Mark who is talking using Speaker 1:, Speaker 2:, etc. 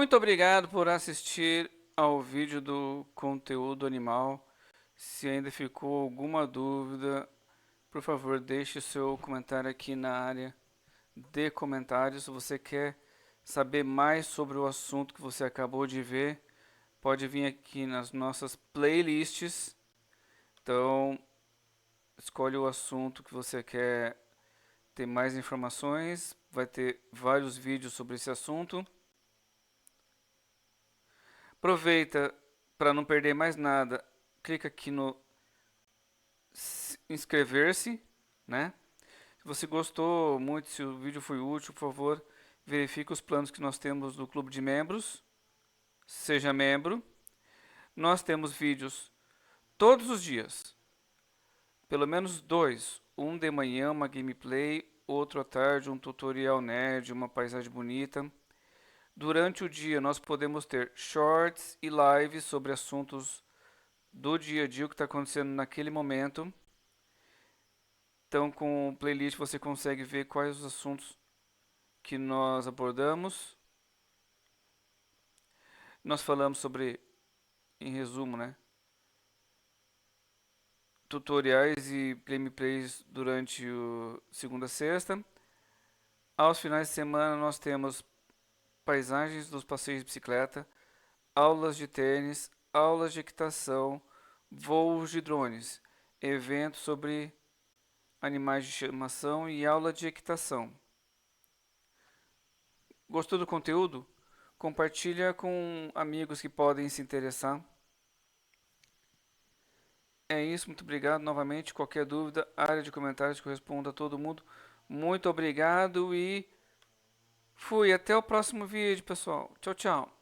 Speaker 1: Muito obrigado por assistir ao vídeo do conteúdo animal. Se ainda ficou alguma dúvida, por favor, deixe o seu comentário aqui na área de comentários. Se você quer saber mais sobre o assunto que você acabou de ver, pode vir aqui nas nossas playlists. Então, escolhe o assunto que você quer ter mais informações. Vai ter vários vídeos sobre esse assunto. Aproveita para não perder mais nada. Clica aqui no inscrever-se, né? Se você gostou muito, se o vídeo foi útil, por favor, verifique os planos que nós temos no clube de membros. Seja membro. Nós temos vídeos todos os dias. Pelo menos dois. Um de manhã, uma gameplay, outro à tarde, um tutorial nerd, uma paisagem bonita. Durante o dia nós podemos ter shorts e lives sobre assuntos do dia a dia, o que está acontecendo naquele momento. Então, com o playlist você consegue ver quais os assuntos que nós abordamos. Nós falamos sobre, em resumo, né, tutoriais e gameplays durante o segunda a sexta. Aos finais de semana nós temos paisagens dos passeios de bicicleta, aulas de tênis, aulas de equitação, voos de drones, eventos sobre animais de estimação e aula de equitação. Gostou do conteúdo? Compartilha com amigos que podem se interessar. É isso, muito obrigado novamente. Qualquer dúvida, área de comentários que eu respondo a todo mundo. Muito obrigado e fui. Até o próximo vídeo, pessoal. Tchau, tchau.